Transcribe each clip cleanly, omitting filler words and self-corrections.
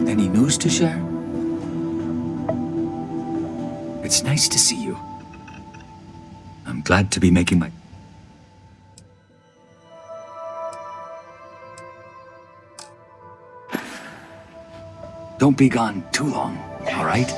Any news to share? It's nice to see you. I'm glad to be making my... Don't be gone too long, all right?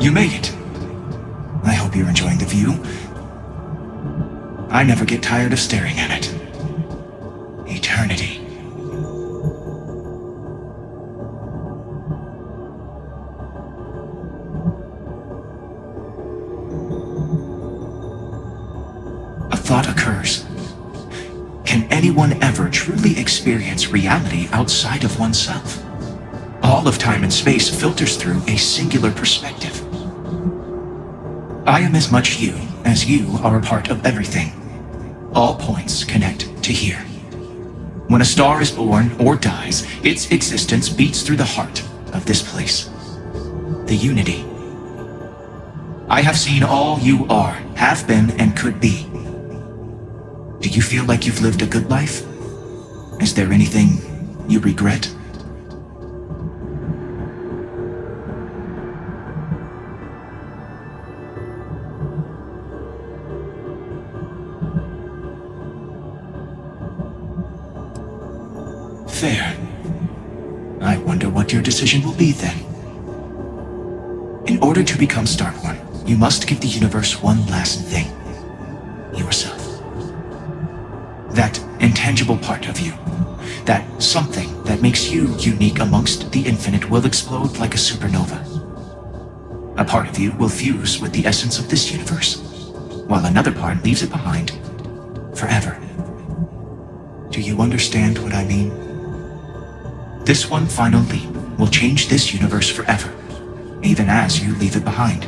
You made it. I hope you're enjoying the view. I never get tired of staring at it. Eternity. A thought occurs. Can anyone ever truly experience reality outside of oneself? All of time and space filters through a singular perspective. I am as much you as you are a part of everything. All points connect to here. When a star is born or dies, its existence beats through the heart of this place. The unity. I have seen all you are, have been, and could be. Do you feel like you've lived a good life? Is there anything you regret? Fair. I wonder what your decision will be then. In order to become Starborn, you must give the universe one last thing. Yourself. That intangible part of you. That something that makes you unique amongst the infinite will explode like a supernova. A part of you will fuse with the essence of this universe, while another part leaves it behind forever. Do you understand what I mean? This one final leap will change this universe forever, even as you leave it behind.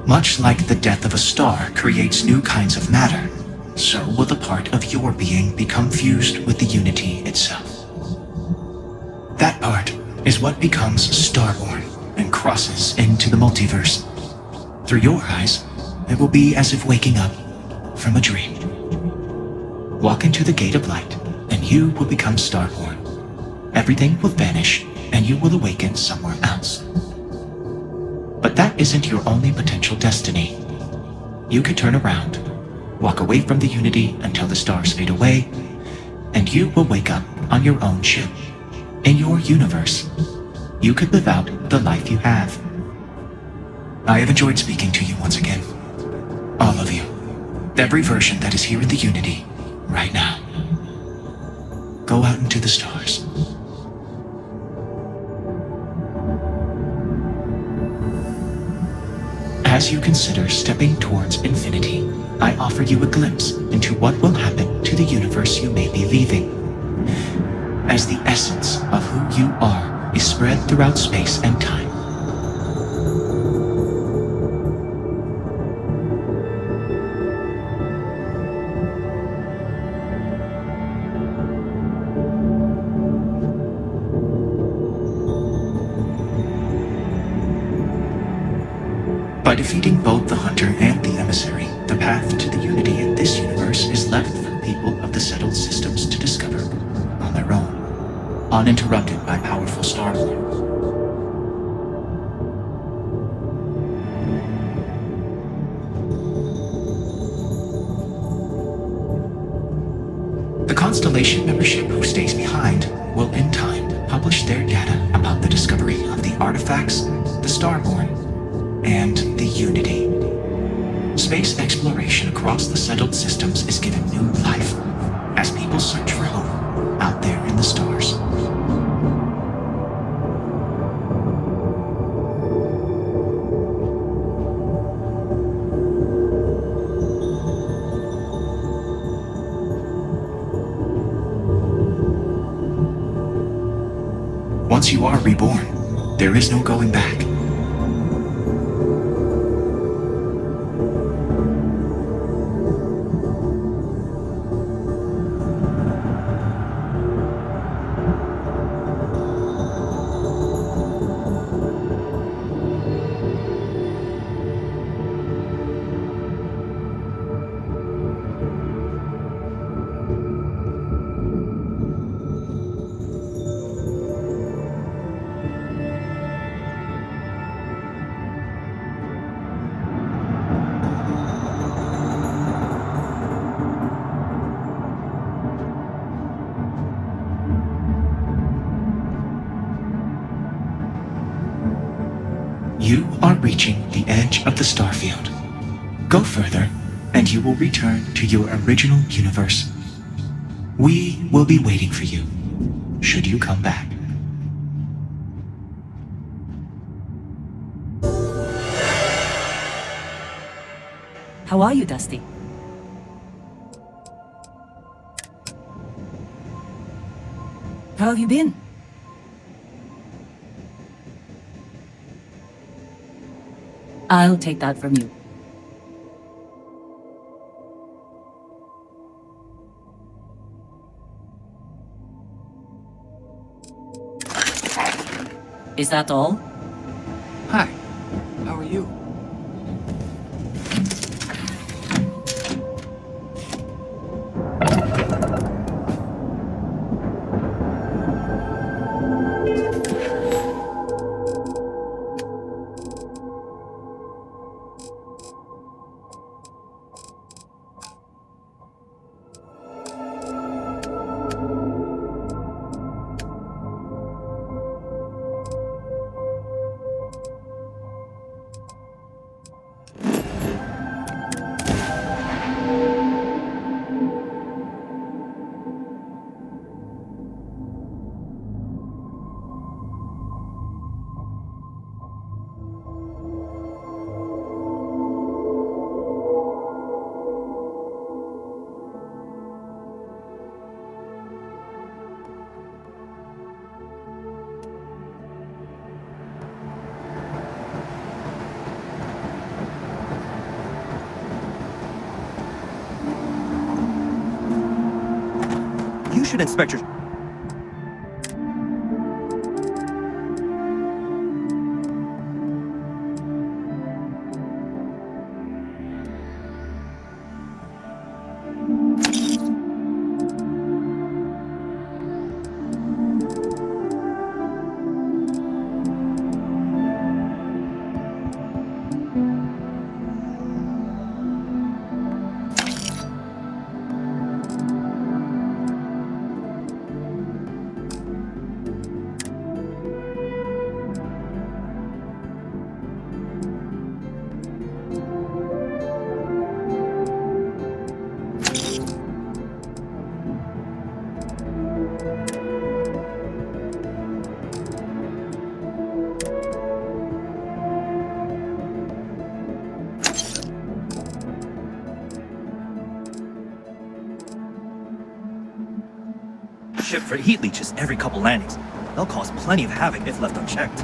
Much like the death of a star creates new kinds of matter, so will the part of your being become fused with the unity itself. That part is what becomes Starborn and crosses into the multiverse. Through your eyes, it will be as if waking up from a dream. Walk into the gate of light, and you will become Starborn. Everything will vanish, and you will awaken somewhere else. But that isn't your only potential destiny. You could turn around, walk away from the unity until the stars fade away, and you will wake up on your own ship. In your universe, you could live out the life you have. I have enjoyed speaking to you once again. All of you. Every version that is here in the Unity, right now. Go out into the stars. As you consider stepping towards infinity, I offer you a glimpse into into what will happen to the universe you may be leaving. As the essence of who you are is spread throughout space and time. By defeating both the hunter and the emissary, the path to the unity in this universe is left for the people of the settled systems to discover on their own, uninterrupted by powerful Starfield. The Constellation membership who stays behind will in time publish their data about the discovery of the artifacts, the Starborn, and the Unity. Space exploration across the settled systems is given new life as people search for home out there in the stars. Once you are reborn, there is no going back. You are reaching the edge of the Starfield. Go further, and you will return to your original universe. We will be waiting for you, should you come back. How are you, Dusty? How have you been? I'll take that from you. Is that all? Hi. How are you? You should inspect your... ship for heat leeches every couple landings. They'll cause plenty of havoc if left unchecked.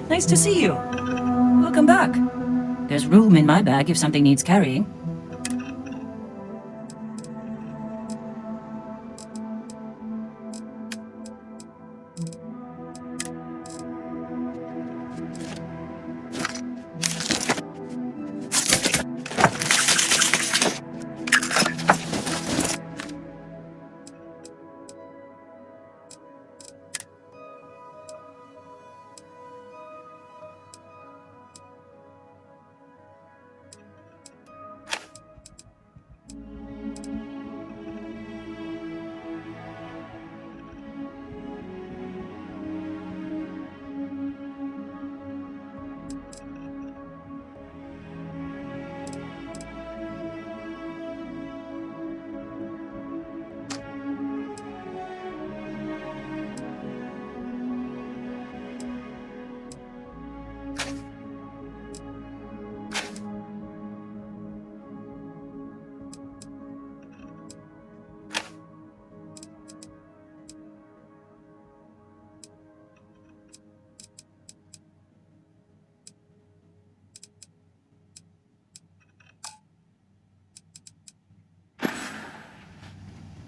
Nice to see you. Welcome back. There's room in my bag if something needs carrying.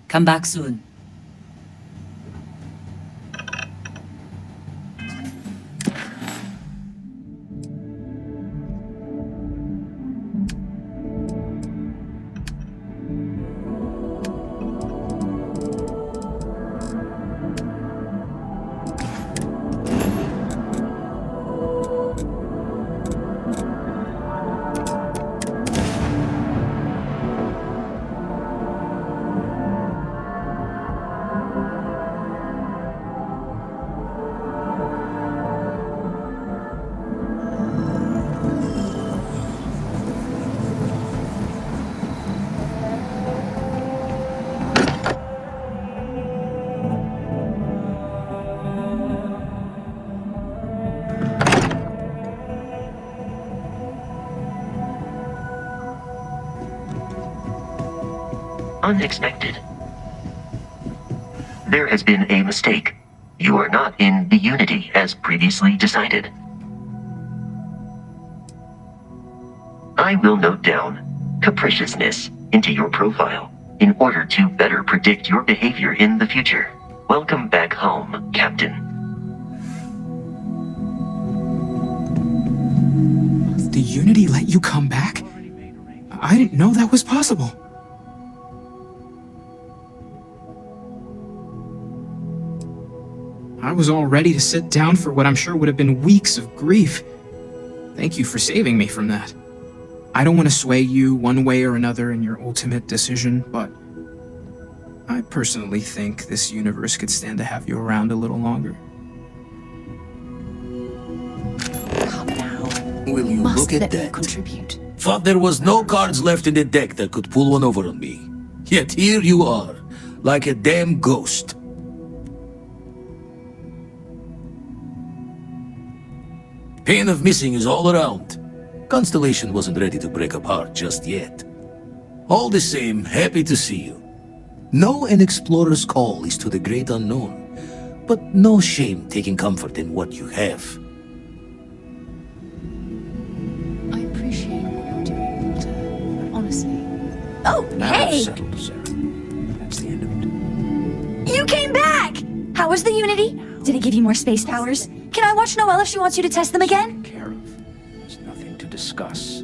Come back soon. Unexpected. There has been a mistake. You are not in the Unity as previously decided. I will note down capriciousness into your profile in order to better predict your behavior in the future. Welcome back home, Captain. The Unity let you come back? I didn't know that was possible. I was all ready to sit down for what I'm sure would have been weeks of grief. Thank you for saving me from that. I don't want to sway you one way or another in your ultimate decision, but I personally think this universe could stand to have you around a little longer. Come now. Will you Must look at let me that? contribute. Thought there was no cards left in the deck that could pull one over on me. Yet here you are, like a damn ghost. Pain of missing is all around. Constellation wasn't ready to break apart just yet. All the same, happy to see you. Know an explorer's call is to the great unknown, but no shame taking comfort in what you have. I appreciate what you're doing, Walter. Honestly. Oh, hey! Settled, Sarah. That's the end of it. You came back! How was the Unity? Did it give you more space powers? Can I watch Noelle if she wants you to test them again? Care of. There's nothing to discuss.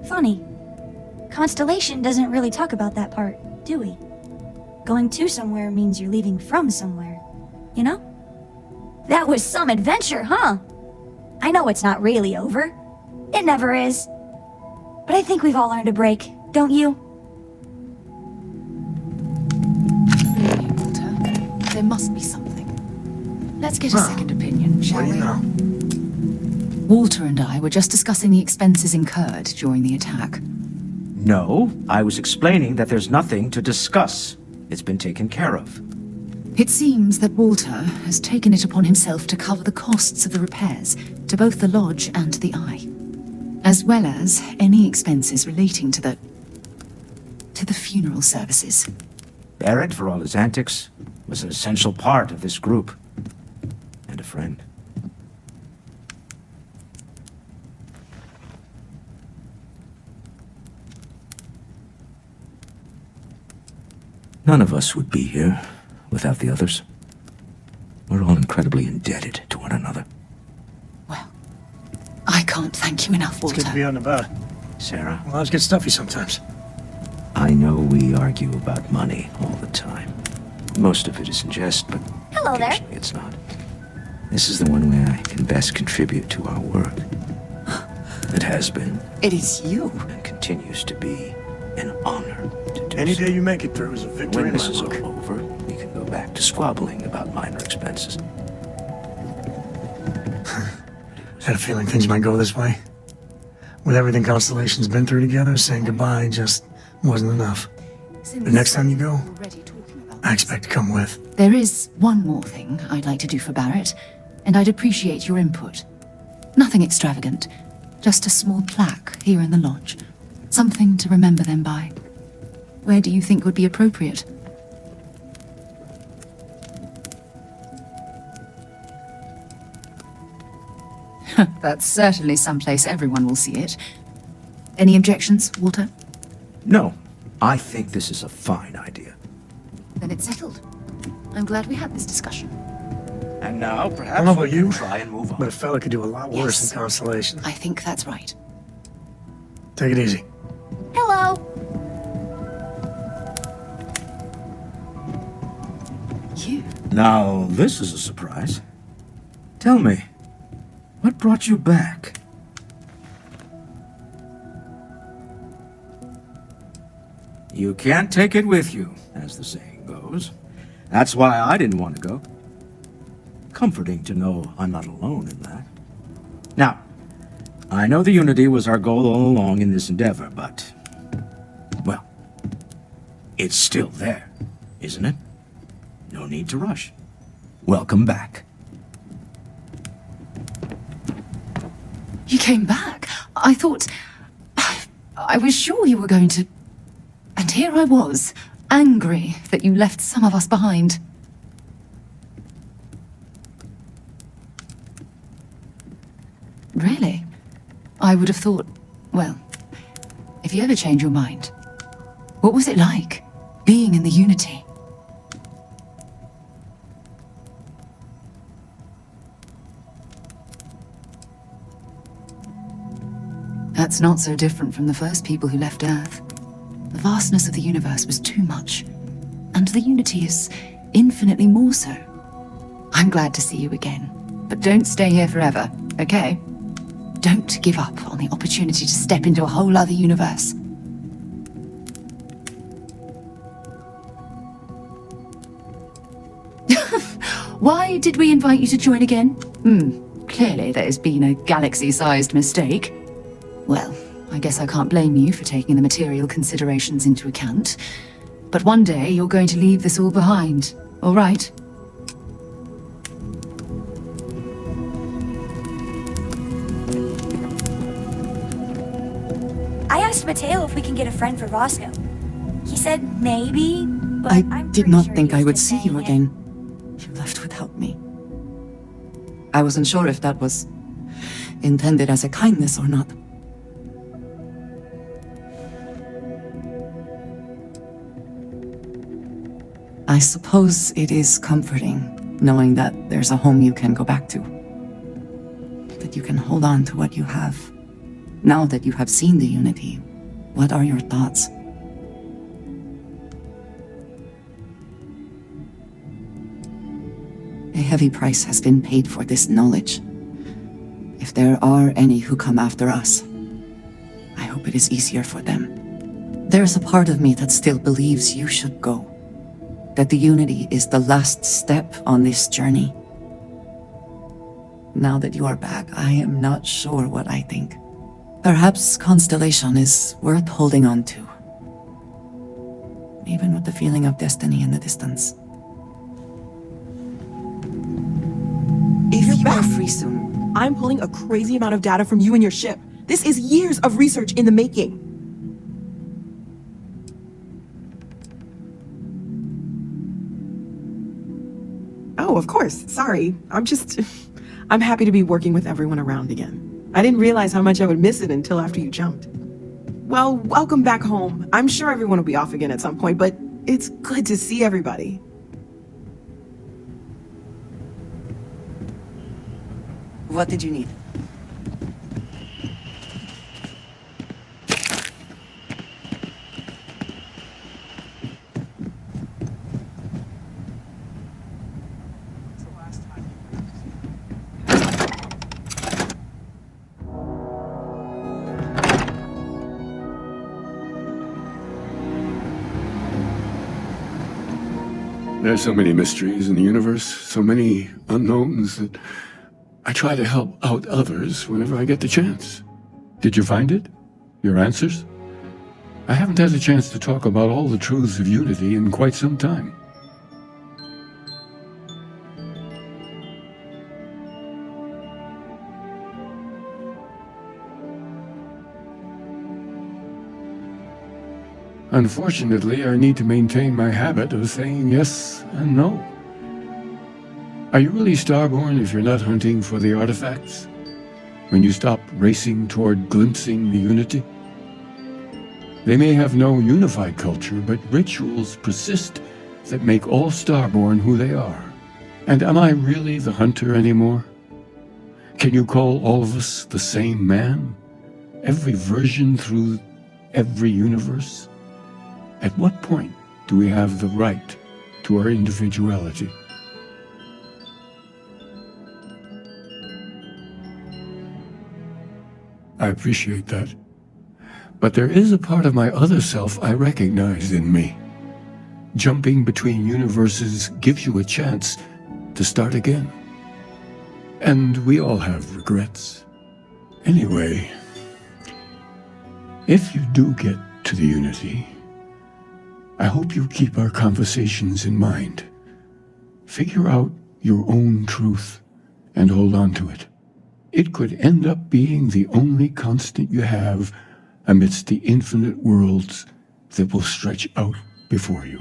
Funny. Constellation doesn't really talk about that part, do we? Going to somewhere means you're leaving from somewhere, you know? That was some adventure, huh? I know it's not really over. It never is. But I think we've all earned a break, don't you? Really, Walter? There must be something. Let's get a second opinion, shall we? Walter and I were just discussing the expenses incurred during the attack. No, I was explaining that there's nothing to discuss. It's been taken care of. It seems that Walter has taken it upon himself to cover the costs of the repairs to both the lodge and the Eye, as well as any expenses relating to the funeral services. Barrett, for all his antics, was an essential part of this group. And a friend. None of us would be here without the others. We're all incredibly indebted to one another. Well, I can't thank you enough, It's Walter. good to be out and about. Sarah, Well, lives get stuffy sometimes. I know we argue about money all the time. Most of it is in jest, but Hello there. occasionally it's not. This is the one way I can best contribute to our work. It has been, It is you. and continues to be, an honor to do Any so. day you make it through is a victory When in this my is all book. over, we can go back to squabbling about minor expenses. Had a feeling things might go this way. With everything Constellation's been through together, saying goodbye just wasn't enough. The next time you go, I expect to come with. There is one more thing I'd like to do for Barrett, and I'd appreciate your input. Nothing extravagant, just a small plaque here in the lodge. Something to remember them by. Where do you think would be appropriate? That's certainly someplace everyone will see it. Any objections, Walter? no. I think this is a fine idea. Then it's settled. I'm glad we had this discussion. And now, perhaps I don't know we about can you, try and move on. but a fella could do a lot worse Yes. than Constellation. I think that's right. Take it easy. Hello. You? Now, this is a surprise. Tell me, what brought you back? You can't take it with you, as the saying goes. That's why I didn't want to go. Comforting to know I'm not alone in that. Now, I know the Unity was our goal all along in this endeavor, but... well, it's still there, isn't it? No need to rush. Welcome back. You came back. I thought... I was sure you were going to... And here I was, angry that you left some of us behind. Really? I would have thought... Well, if you ever change your mind, what was it like, being in the Unity? That's not so different from the first people who left Earth. The vastness of the universe was too much, and the Unity is infinitely more so. I'm glad to see you again, but don't stay here forever, okay? Don't give up on the opportunity to step into a whole other universe. Why did we invite you to join again? Clearly there's been a galaxy-sized mistake. Well, I guess I can't blame you for taking the material considerations into account. But one day you're going to leave this all behind, all right? I asked Mateo if we can get a friend for Roscoe. He said maybe, but I I'm did pretty not sure think he I was would just see you saying it. again. You left without me. I wasn't sure if that was intended as a kindness or not. I suppose it is comforting knowing that there's a home you can go back to. That you can hold on to what you have. Now that you have seen the Unity, what are your thoughts? A heavy price has been paid for this knowledge. If there are any who come after us, I hope it is easier for them. There's a part of me that still believes you should go. That the Unity is the last step on this journey. Now that you are back, I am not sure what I think. Perhaps Constellation is worth holding on to. Even with the feeling of destiny in the distance. If You you're are back, free soon. I'm pulling a crazy amount of data from you and your ship. This is years of research in the making. Oh, of course. Sorry. I'm happy to be working with everyone around again. I didn't realize how much I would miss it until after you jumped. Well, welcome back home. I'm sure everyone will be off again at some point, but it's good to see everybody. What did you need? There's so many mysteries in the universe, so many unknowns that I try to help out others whenever I get the chance. Did you find it? Your answers? I haven't had a chance to talk about all the truths of Unity in quite some time. Unfortunately, I need to maintain my habit of saying yes and no. Are you really starborn if you're not hunting for the artifacts? When you stop racing toward glimpsing the Unity? They may have no unified culture, but rituals persist that make all starborn who they are. And am I really the hunter anymore? Can you call all of us the same man? Every version through every universe? At what point do we have the right to our individuality? I appreciate that. But there is a part of my other self I recognize in me. Jumping between universes gives you a chance to start again. And we all have regrets. Anyway, if you do get to the Unity, I hope you keep our conversations in mind. Figure out your own truth and hold on to it. It could end up being the only constant you have amidst the infinite worlds that will stretch out before you.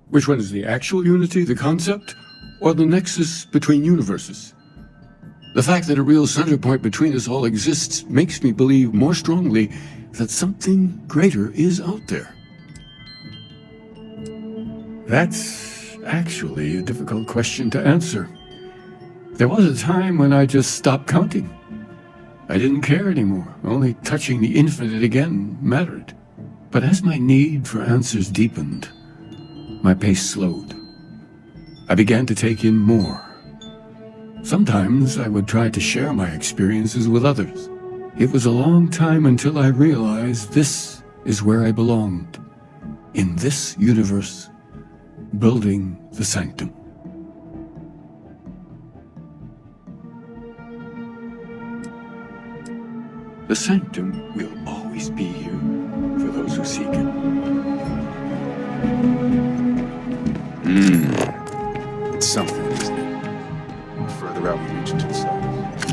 Which one is the actual Unity, the concept, or the nexus between universes? The fact that a real center point between us all exists makes me believe more strongly that something greater is out there. That's actually a difficult question to answer. There was a time when I just stopped counting. I didn't care anymore. Only touching the infinite again mattered. But as my need for answers deepened, my pace slowed. I began to take in more. Sometimes I would try to share my experiences with others. It was a long time until I realized this is where I belonged. In this universe, building the sanctum. The sanctum will always be here for those who seek it. It's something, isn't it? The further out we reach into the stars.